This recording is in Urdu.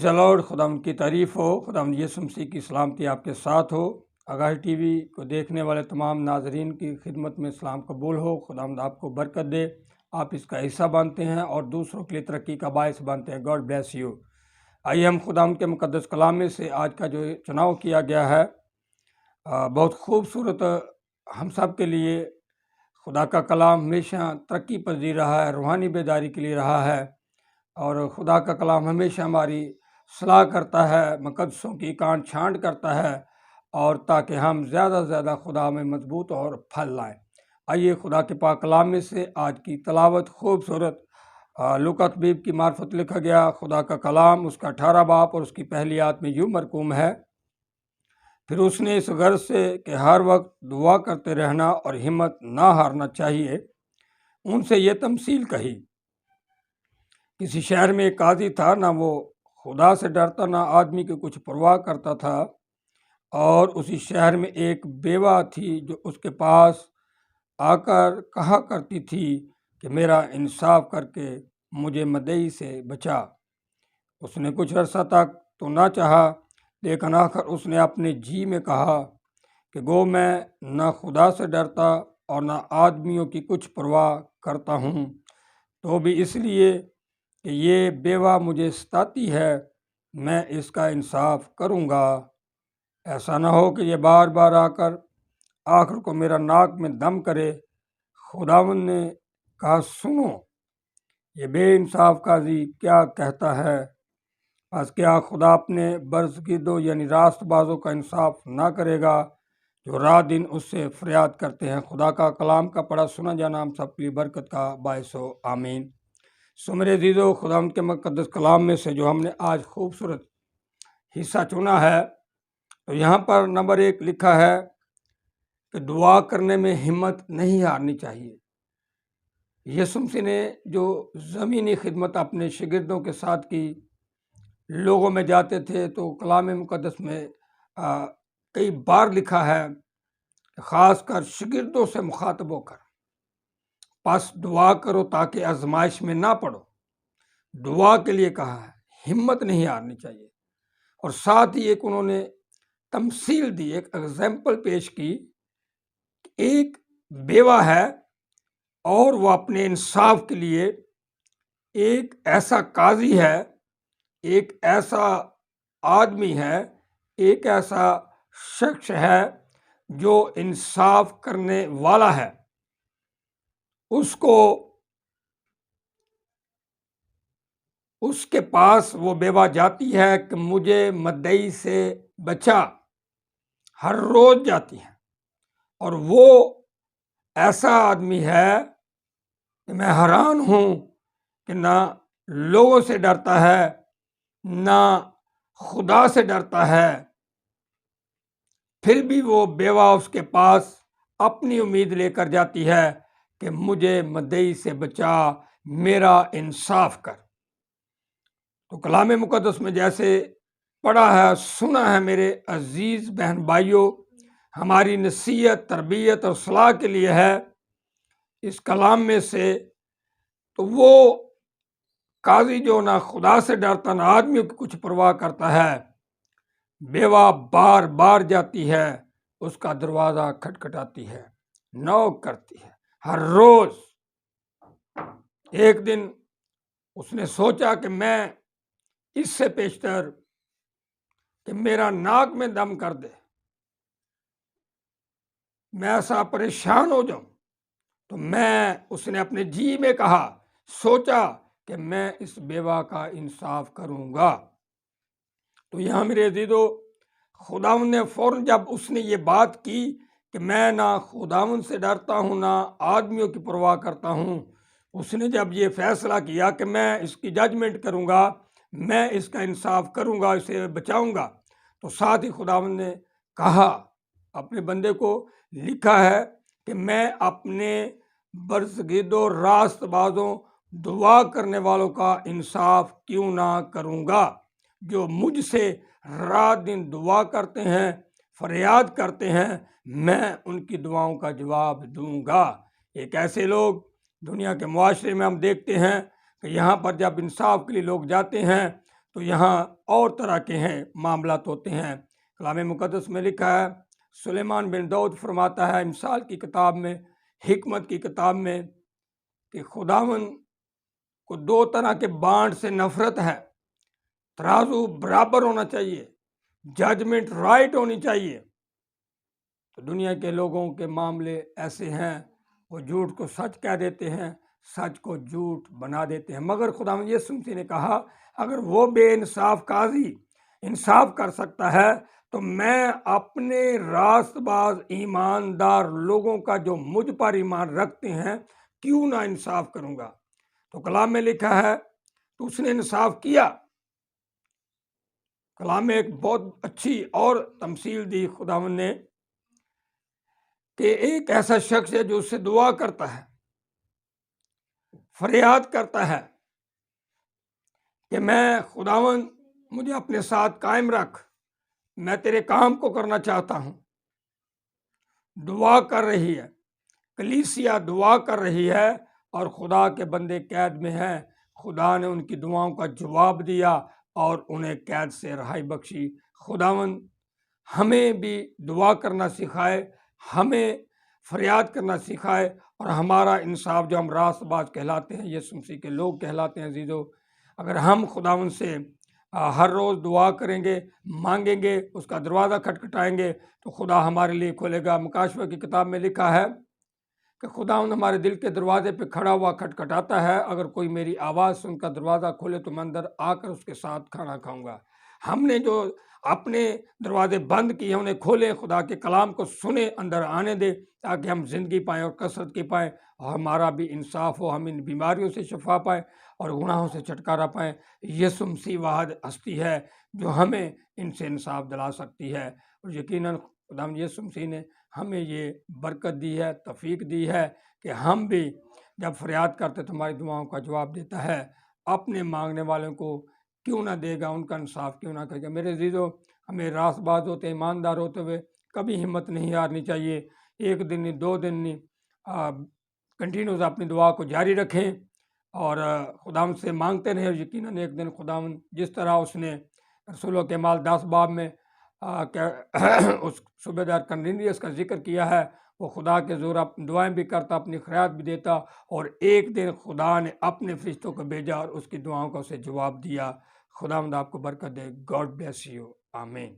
پریز دی لارڈ، خداوند کی تعریف ہو، خداوند یسوع مسیح کی سلامتی آپ کے ساتھ ہو۔ آگاہی ٹی وی کو دیکھنے والے تمام ناظرین کی خدمت میں سلام قبول ہو۔ خداوند آپ کو برکت دے، آپ اس کا حصہ بنتے ہیں اور دوسروں کے لیے ترقی کا باعث بنتے ہیں۔ God bless you. آئیے ہم خداوند کے مقدس کلام میں سے آج کا جو چناؤ کیا گیا ہے بہت خوبصورت ہم سب کے لیے خدا کا کلام ہمیشہ ترقی پذیر رہا ہے، روحانی بیداری کے لیے رہا ہے، اور خدا کا کلام ہمیشہ ہماری صلاح کرتا ہے، مقدسوں کی کانٹ چھانٹ کرتا ہے، اور تاکہ ہم زیادہ سے زیادہ خدا میں مضبوط اور پھل لائیں۔ آئیے خدا کے پاک کلام میں سے آج کی تلاوت خوبصورت لوقا طبیب کی معرفت لکھا گیا خدا کا کلام، اس کا 18 باب اور اس کی پہلی آیت میں یوں مرقوم ہے: پھر اس نے اس غرض سے کہ ہر وقت دعا کرتے رہنا اور ہمت نہ ہارنا چاہیے ان سے یہ تمثیل کہی۔ کسی شہر میں ایک قاضی تھا، نہ وہ خدا سے ڈرتا نہ آدمی کی کچھ پرواہ کرتا تھا، اور اسی شہر میں ایک بیوہ تھی جو اس کے پاس آ کر کہا کرتی تھی کہ میرا انصاف کر کے مجھے مدعی سے بچا۔ اس نے کچھ عرصہ تک تو نہ چاہا، لیکن آخر اس نے اپنے جی میں کہا کہ گو میں نہ خدا سے ڈرتا اور نہ آدمیوں کی کچھ پرواہ کرتا ہوں، تو بھی اس لیے کہ یہ بیوہ مجھے ستاتی ہے میں اس کا انصاف کروں گا۔ ایسا نہ ہو کہ یہ بار بار آ کر آخر کو میرا ناک میں دم کرے۔ خداوند نے کہا، سنو، یہ بے انصاف قاضی کیا کہتا ہے؟ بس کیا خدا اپنے برسگیدوں یعنی راست بازوں کا انصاف نہ کرے گا جو رات دن اس سے فریاد کرتے ہیں؟ خدا کا کلام کا پڑھا سنا جانا ہم سب کی برکت کا باعث ہو، آمین۔ سو میرے عزیزو، خداوند کے مقدس کلام میں سے جو ہم نے آج خوبصورت حصہ چنا ہے، تو یہاں پر نمبر 1 لکھا ہے کہ دعا کرنے میں ہمت نہیں ہارنی چاہیے۔ یسوع مسیح نے جو زمینی خدمت اپنے شاگردوں کے ساتھ کی، لوگوں میں جاتے تھے، تو کلام مقدس میں کئی بار لکھا ہے، خاص کر شاگردوں سے مخاطب ہو کر، پس دعا کرو تاکہ آزمائش میں نہ پڑو۔ دعا کے لیے کہا ہے، ہمت نہیں ہارنی چاہیے۔ اور ساتھ ہی ایک انہوں نے تمثیل دی، ایک ایگزامپل پیش کی۔ ایک بیوہ ہے اور وہ اپنے انصاف کے لیے ایک ایسا قاضی ہے، ایک ایسا آدمی ہے، ایک ایسا شخص ہے جو انصاف کرنے والا ہے۔ اس کے پاس وہ بیوہ جاتی ہے کہ مجھے مدعی سے بچا، ہر روز جاتی ہے، اور وہ ایسا آدمی ہے کہ میں حیران ہوں کہ نہ لوگوں سے ڈرتا ہے نہ خدا سے ڈرتا ہے، پھر بھی وہ بیوہ اس کے پاس اپنی امید لے کر جاتی ہے کہ مجھے مدعی سے بچا، میرا انصاف کر۔ تو کلام مقدس میں جیسے پڑھا ہے، سنا ہے میرے عزیز بہن بھائیوں، ہماری نصیحت، تربیت اور صلاح کے لیے ہے اس کلام میں سے۔ تو وہ قاضی جو نہ خدا سے ڈرتا نہ آدمیوں کی کچھ پرواہ کرتا ہے، بیوہ بار بار جاتی ہے، اس کا دروازہ کھٹکھٹاتی ہے، نوک کرتی ہے، ہر روز۔ ایک دن اس نے سوچا کہ میں اس سے پیشتر کہ میرا ناک میں دم کر دے، میں ایسا پریشان ہو جاؤں، تو اس نے اپنے جی میں کہا، سوچا کہ میں اس بیوہ کا انصاف کروں گا۔ تو یہاں میرے عزیزو، خداوند نے فوراً جب اس نے یہ بات کی کہ میں نہ خداوند سے ڈرتا ہوں نہ آدمیوں کی پرواہ کرتا ہوں، اس نے جب یہ فیصلہ کیا کہ میں اس کی ججمنٹ کروں گا، میں اس کا انصاف کروں گا، اسے بچاؤں گا، تو ساتھ ہی خداوند نے کہا، اپنے بندے کو لکھا ہے کہ میں اپنے برسگیدوں، راست بازوں، دعا کرنے والوں کا انصاف کیوں نہ کروں گا، جو مجھ سے رات دن دعا کرتے ہیں، فریاد کرتے ہیں، میں ان کی دعاؤں کا جواب دوں گا۔ ایک ایسے لوگ دنیا کے معاشرے میں ہم دیکھتے ہیں کہ یہاں پر جب انصاف کے لیے لوگ جاتے ہیں تو یہاں اور طرح کے ہیں معاملات ہوتے ہیں۔ کلام مقدس میں لکھا ہے، سلیمان بن داؤد فرماتا ہے امثال کی کتاب میں، حکمت کی کتاب میں، کہ خداوند کو دو طرح کے بانٹ سے نفرت ہے۔ ترازو برابر ہونا چاہیے، ججمنٹ رائٹ ہونی چاہیے۔ تو دنیا کے لوگوں کے معاملے ایسے ہیں، وہ جھوٹ کو سچ کہہ دیتے ہیں، سچ کو جھوٹ بنا دیتے ہیں۔ مگر خداوند یسوع مسیح نے کہا، اگر وہ بے انصاف قاضی انصاف کر سکتا ہے تو میں اپنے راست باز ایماندار لوگوں کا جو مجھ پر ایمان رکھتے ہیں کیوں نہ انصاف کروں گا۔ تو کلام میں لکھا ہے تو اس نے انصاف کیا۔ کلام میں ایک بہت اچھی اور تمثیل دی خداوند نے کہ ایک ایسا شخص ہے جو اس سے دعا کرتا ہے، فریاد کرتا ہے کہ میں خداوند مجھے اپنے ساتھ قائم رکھ، میں تیرے کام کو کرنا چاہتا ہوں۔ دعا کر رہی ہے، کلیسیا دعا کر رہی ہے اور خدا کے بندے قید میں ہیں۔ خدا نے ان کی دعاؤں کا جواب دیا اور انہیں قید سے رہائی بخشی۔ خداوند ہمیں بھی دعا کرنا سکھائے، ہمیں فریاد کرنا سکھائے، اور ہمارا انصاف جو ہم راست باز کہلاتے ہیں، یسوع مسیح کے لوگ کہلاتے ہیں عزیزو، اگر ہم خداوند سے ہر روز دعا کریں گے، مانگیں گے، اس کا دروازہ کھٹکھٹائیں گے تو خدا ہمارے لیے کھولے گا۔ مکاشفہ کی کتاب میں لکھا ہے کہ خداوند ہمارے دل کے دروازے پہ کھڑا ہوا کھٹکھٹاتا ہے، اگر کوئی میری آواز سے ان کا دروازہ کھولے تو میں اندر آ کر اس کے ساتھ کھانا کھاؤں گا۔ ہم نے جو اپنے دروازے بند کیے انہیں کھولیں، خدا کے کلام کو سنیں، اندر آنے دے تاکہ ہم زندگی پائیں اور کثرت کی پائیں، اور ہمارا بھی انصاف ہو، ہم ان بیماریوں سے شفا پائیں اور گناہوں سے چھٹکارا پائیں۔ یسوع مسیح واحد ہستی ہے جو ہمیں ان سے انصاف دلا سکتی ہے، اور یقیناً خداوند یسوع مسیح نے ہمیں یہ برکت دی ہے، توفیق دی ہے کہ ہم بھی جب فریاد کرتے تو ہماری دعاؤں کا جواب دیتا ہے۔ اپنے مانگنے والوں کو کیوں نہ دے گا، ان کا انصاف کیوں نہ کرے گا۔ میرے عزیزو، ہمیں راست باز ہوتے ایماندار ہوتے ہوئے کبھی ہمت نہیں ہارنی چاہیے۔ ایک دن نہیں، 2 دن نہیں، کنٹینیوز اپنی دعا کو جاری رکھیں اور خداوند سے مانگتے رہیں، اور یقیناً ایک دن خداوند جس طرح اس نے رسولوں کے اعمال 10 باب میں اس صوبے دار کرنیلیس کا ذکر کیا ہے، وہ خدا کے زور دعائیں بھی کرتا، اپنی خیرات بھی دیتا، اور ایک دن خدا نے اپنے فرشتوں کو بھیجا اور اس کی دعاؤں کا اسے جواب دیا۔ خداوند آپ کو برکت دے۔ گاڈ بلیس یو، آمین۔